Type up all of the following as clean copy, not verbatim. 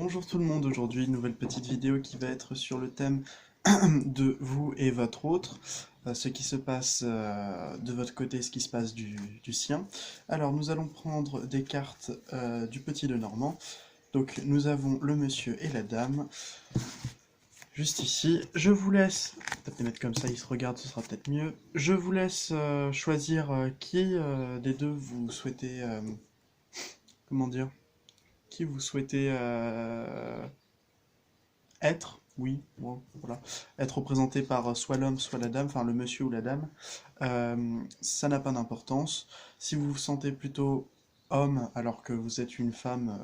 Bonjour tout le monde, aujourd'hui une nouvelle petite vidéo qui va être sur le thème de vous et votre autre, ce qui se passe de votre côté, ce qui se passe du sien. Alors nous allons prendre des cartes du petit Lenormand. Donc nous avons le monsieur et la dame, juste ici. Je vous laisse, peut-être les mettre comme ça, ils se regardent, ce sera peut-être mieux. Je vous laisse choisir qui des deux vous souhaitez, comment dire, qui vous souhaitez être, oui, bon, voilà, être représenté par soit l'homme, soit la dame, enfin le monsieur ou la dame, ça n'a pas d'importance. Si vous vous sentez plutôt homme alors que vous êtes une femme,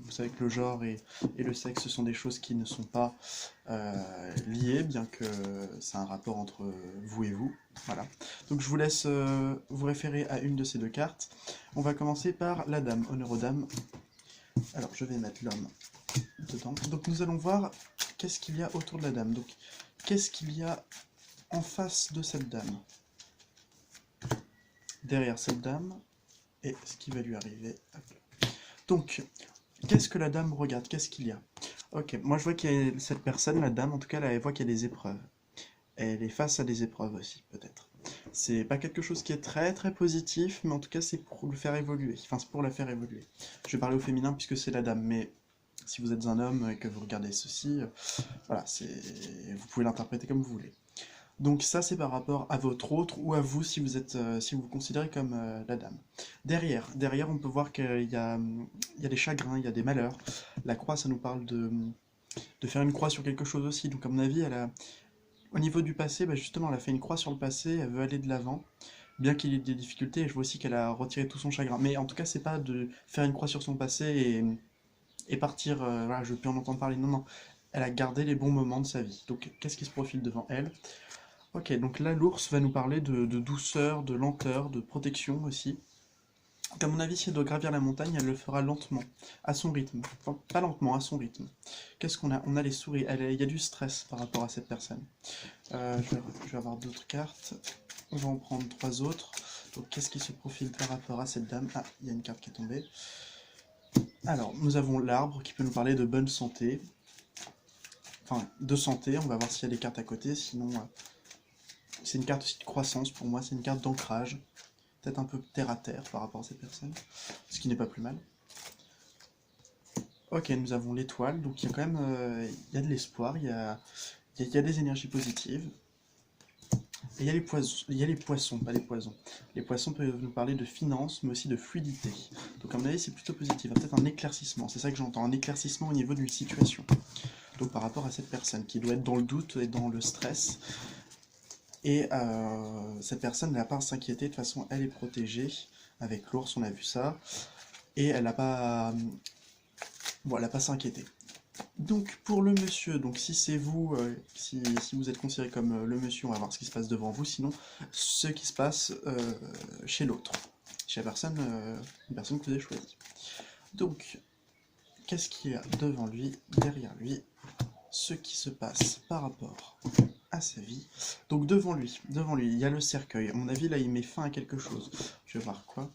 vous savez que le genre et le sexe ce sont des choses qui ne sont pas liées, bien que c'est un rapport entre vous et vous. Voilà. Donc je vous laisse vous référer à une de ces deux cartes. On va commencer par la dame, honneur aux dames. Alors je vais mettre l'homme dedans. Donc nous allons voir qu'est-ce qu'il y a autour de la dame. Donc qu'est-ce qu'il y a en face de cette dame, derrière cette dame, et ce qui va lui arriver. Donc, qu'est-ce que la dame regarde? Qu'est-ce qu'il y a? Ok, moi je vois qu'il y a cette personne, la dame, en tout cas, elle voit qu'il y a des épreuves. Elle est face à des épreuves aussi, peut-être. C'est pas quelque chose qui est très très positif, mais en tout cas c'est pour le faire évoluer. Enfin, c'est pour la faire évoluer. Je vais parler au féminin puisque c'est la dame, mais si vous êtes un homme et que vous regardez ceci, voilà, vous pouvez l'interpréter comme vous voulez. Donc ça, c'est par rapport à votre autre ou à vous si vous êtes, si vous vous considérez comme la dame. Derrière, on peut voir qu'il y a des chagrins, il y a des malheurs. La croix, ça nous parle de faire une croix sur quelque chose aussi. Donc à mon avis, au niveau du passé, bah, justement, elle a fait une croix sur le passé, elle veut aller de l'avant. Bien qu'il y ait des difficultés, et je vois aussi qu'elle a retiré tout son chagrin. Mais en tout cas, c'est pas de faire une croix sur son passé et partir, voilà, je veux plus en entendre parler. Non, non. Elle a gardé les bons moments de sa vie. Donc, qu'est-ce qui se profile devant elle? Ok, donc là, l'ours va nous parler de douceur, de lenteur, de protection aussi. Donc, à mon avis, si elle doit gravir la montagne, elle le fera lentement, à son rythme. Enfin, pas lentement, à son rythme. Qu'est-ce qu'on a? On a les souris. Il y a du stress par rapport à cette personne. Je vais avoir d'autres cartes. On va en prendre trois autres. Donc, qu'est-ce qui se profile par rapport à cette dame? Ah, il y a une carte qui est tombée. Alors, nous avons l'arbre qui peut nous parler de bonne santé. Enfin, de santé. On va voir s'il y a des cartes à côté. Sinon, c'est une carte aussi de croissance pour moi. C'est une carte d'ancrage. Peut-être un peu terre à terre par rapport à cette personne. Ce qui n'est pas plus mal. Ok, nous avons l'étoile. Donc, il y a quand même il y a de l'espoir. Il y a des énergies positives. Et il y a les poissons, pas les poisons. Les poissons peuvent nous parler de finances, mais aussi de fluidité. Donc à mon avis, c'est plutôt positif. Peut-être un éclaircissement, c'est ça que j'entends, un éclaircissement au niveau d'une situation. Donc par rapport à cette personne qui doit être dans le doute et dans le stress. Et cette personne n'a pas à s'inquiéter, de toute façon elle est protégée. Avec l'ours, on a vu ça. Et elle n'a pas, bon, elle n'a pas à s'inquiéter. Donc pour le monsieur, donc si c'est vous, si vous êtes considéré comme le monsieur, on va voir ce qui se passe devant vous, sinon ce qui se passe chez l'autre, chez la personne, une personne que vous avez choisie. Donc, qu'est-ce qu'il y a devant lui, derrière lui, ce qui se passe par rapport à sa vie. Donc devant lui, il y a le cercueil. À mon avis, là, il met fin à quelque chose. Je vais voir quoi.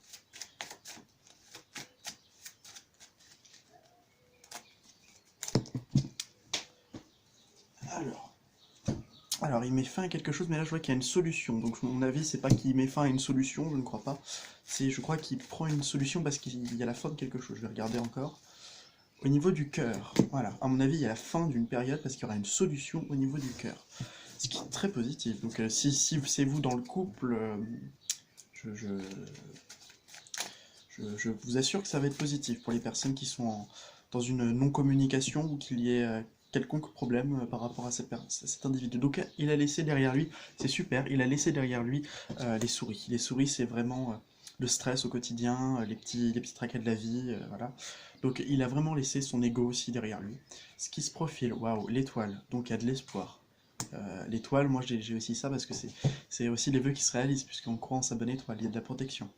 Alors, Alors, il met fin à quelque chose, mais là je vois qu'il y a une solution. Donc, à mon avis, c'est pas qu'il met fin à une solution, je ne crois pas. Je crois qu'il prend une solution parce qu'il y a la fin de quelque chose. Je vais regarder encore. Au niveau du cœur, voilà. À mon avis, il y a la fin d'une période parce qu'il y aura une solution au niveau du cœur. Ce qui est très positif. Donc, si c'est vous dans le couple, je, je, je vous assure que ça va être positif pour les personnes qui sont dans une non-communication ou qu'il y ait quelconque problème par rapport à cet individu. Donc il a laissé derrière lui, c'est super, il a laissé derrière lui les souris. Les souris, c'est vraiment le stress au quotidien, les petits tracas de la vie, voilà. Donc il a vraiment laissé son ego aussi derrière lui. Ce qui se profile, waouh, l'étoile, donc il y a de l'espoir. L'étoile, moi j'ai aussi ça parce que c'est aussi les vœux qui se réalisent, puisqu'on croit en sa bonne étoile, il y a de la protection.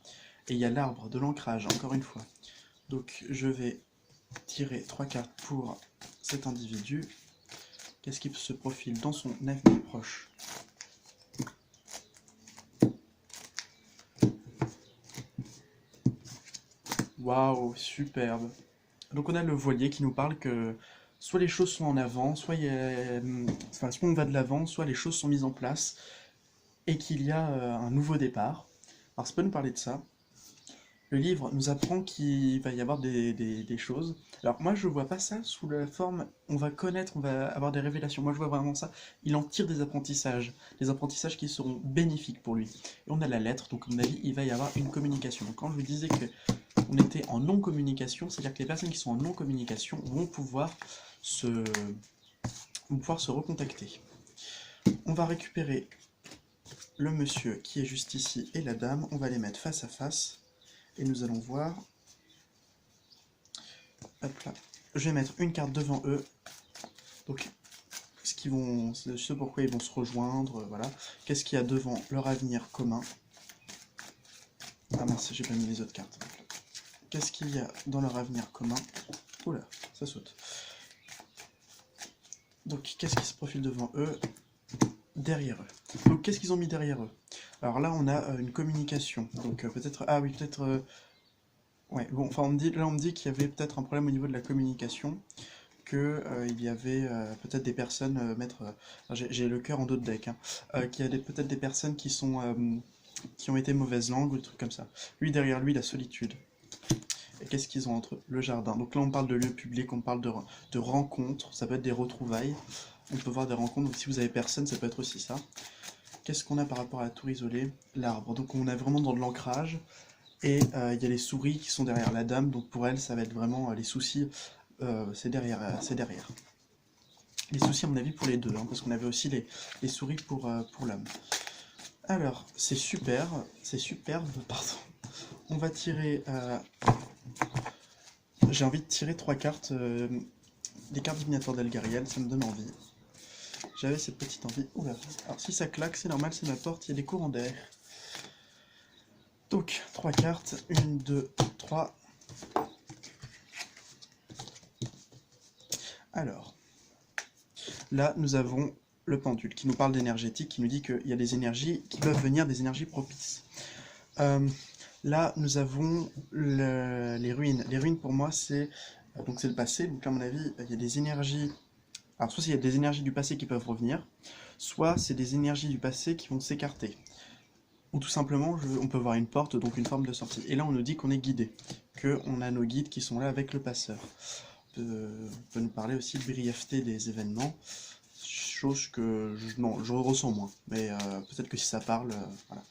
Et il y a l'arbre de l'ancrage, encore une fois. Donc je vais tirer trois cartes pour cet individu. Qu'est-ce qui se profile dans son avenir proche? Waouh, superbe. Donc on a le voilier qui nous parle que soit les choses sont en avant, soit, enfin, soit on va de l'avant, soit les choses sont mises en place et qu'il y a un nouveau départ. Alors ça peut nous parler de ça. Le livre nous apprend qu'il va y avoir des choses. Alors moi je vois pas ça sous la forme on va connaître, on va avoir des révélations. Moi je vois vraiment ça. Il en tire des apprentissages qui seront bénéfiques pour lui. Et on a la lettre, donc à mon avis il va y avoir une communication. Donc quand je vous disais que on était en non-communication, c'est-à-dire que les personnes qui sont en non-communication se, vont pouvoir se recontacter. On va récupérer le monsieur qui est juste ici et la dame, on va les mettre face à face et nous allons voir. Hop là. Je vais mettre une carte devant eux. Donc, ce pourquoi ils vont se rejoindre, voilà. Qu'est-ce qu'il y a devant leur avenir commun? Ah mince, j'ai pas mis les autres cartes. Qu'est-ce qu'il y a dans leur avenir commun? Oula, ça saute. Donc, qu'est-ce qui se profile devant eux? Derrière eux. Donc, qu'est-ce qu'ils ont mis derrière eux? Alors là, on a une communication. Donc, peut-être... Ah oui, peut-être... Ouais, bon, enfin, là, on me dit qu'il y avait peut-être un problème au niveau de la communication. Que il y avait peut-être des personnes, j'ai le cœur en dos de deck, hein, qu'il y a peut-être des personnes qui ont été mauvaise langue ou des trucs comme ça. Lui, derrière lui, la solitude. Et qu'est-ce qu'ils ont entre eux? Le jardin. Donc là, on parle de lieux publics, on parle de rencontres, ça peut être des retrouvailles. On peut voir des rencontres, donc si vous avez personne, ça peut être aussi ça. Qu'est-ce qu'on a par rapport à la tour isolée? L'arbre. Donc on est vraiment dans de l'ancrage. Et il y a les souris qui sont derrière la dame, donc pour elle, ça va être vraiment les soucis, c'est derrière, c'est derrière. Les soucis, à mon avis, pour les deux, hein, parce qu'on avait aussi les souris pour l'homme. Alors, c'est superbe, pardon. On va tirer... J'ai envie de tirer 3 cartes, des cartes divinatoires d'Elgariel, ça me donne envie. J'avais cette petite envie. Oula. Alors si ça claque, c'est normal, c'est ma porte, il y a des courants d'air. Donc, 3 cartes, 1, 2, 3. Alors, là, nous avons le pendule qui nous parle d'énergétique, qui nous dit qu'il y a des énergies qui peuvent venir, des énergies propices. Là, nous avons les ruines. Les ruines, pour moi, c'est le passé. Donc, à mon avis, il y a des énergies... Alors, soit il y a des énergies du passé qui peuvent revenir, soit c'est des énergies du passé qui vont s'écarter. Ou tout simplement, on peut voir une porte, donc une forme de sortie. Et là, on nous dit qu'on est guidé, qu'on a nos guides qui sont là avec le passeur. On peut nous parler aussi de brièveté des événements, chose que je ressens moins. Mais peut-être que si ça parle, voilà.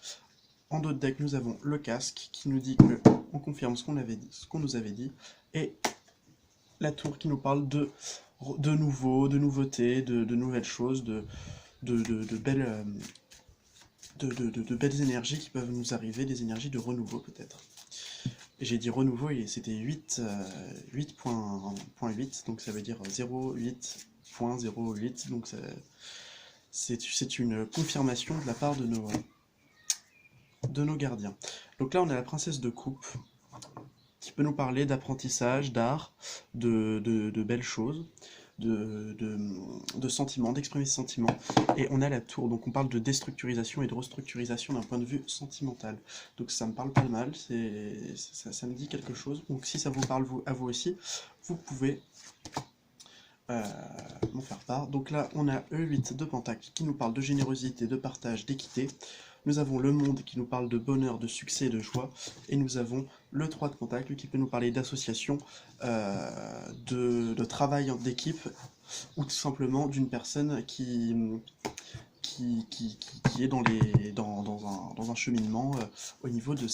En dos de deck, nous avons le casque qui nous dit qu'on confirme ce qu'on nous avait dit, et la tour qui nous parle de nouveautés, de nouvelles choses, de belles... de belles énergies qui peuvent nous arriver, des énergies de renouveau peut-être. J'ai dit renouveau et c'était 8.8, donc ça veut dire 08.08, donc c'est une confirmation de la part de nos gardiens. Donc là on a la princesse de coupe, qui peut nous parler d'apprentissage, d'art, de belles choses, de sentiments, d'exprimer ses sentiments. Et on a la tour, donc on parle de déstructurisation et de restructurisation d'un point de vue sentimental. Donc ça me parle pas mal, ça me dit quelque chose. Donc si ça vous parle à vous aussi, vous pouvez m'en faire part. Donc là on a E8 de Pentacle qui nous parle de générosité, de partage, d'équité. Nous avons le monde qui nous parle de bonheur, de succès et de joie. Et nous avons le 3 de Pentacle qui peut nous parler d'association, de travail d'équipe, ou tout simplement d'une personne qui est dans un cheminement au niveau de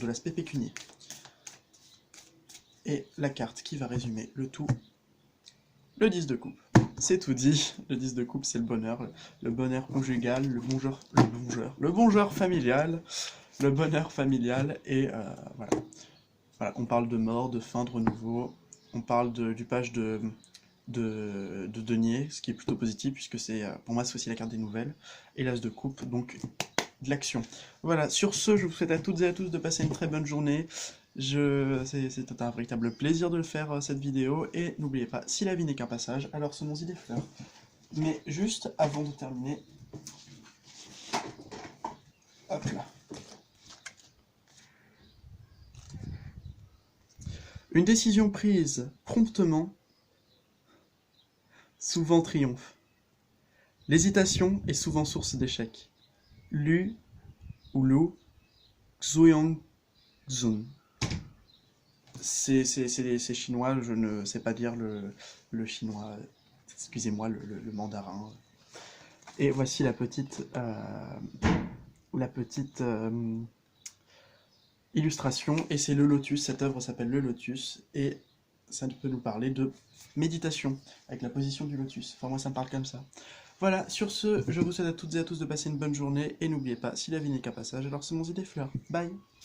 l'aspect pécunier. Et la carte qui va résumer le tout, le 10 de coupe. C'est tout dit, le 10 de coupe c'est le bonheur conjugal, le bon genre familial, le bonheur familial, et voilà. Voilà. On parle de mort, de fin, de renouveau, on parle du page de denier, ce qui est plutôt positif puisque pour moi c'est aussi la carte des nouvelles, et l'as de coupe, donc de l'action. Voilà, sur ce, je vous souhaite à toutes et à tous de passer une très bonne journée. C'est un véritable plaisir de le faire, cette vidéo, et n'oubliez pas, si la vie n'est qu'un passage, alors semons-y des fleurs. Mais juste avant de terminer, hop là, Une décision prise promptement, souvent triomphe. L'hésitation est souvent source d'échec. Lu ou Lu Xuyong Xun. C'est chinois, je ne sais pas dire le chinois, excusez-moi, le mandarin. Et voici la petite illustration, et c'est le lotus, cette œuvre s'appelle le lotus, et ça peut nous parler de méditation, avec la position du lotus. Enfin moi ça me parle comme ça. Voilà, sur ce, je vous souhaite à toutes et à tous de passer une bonne journée, et n'oubliez pas, si la vie n'est qu'un passage, alors semons-y des fleurs. Bye!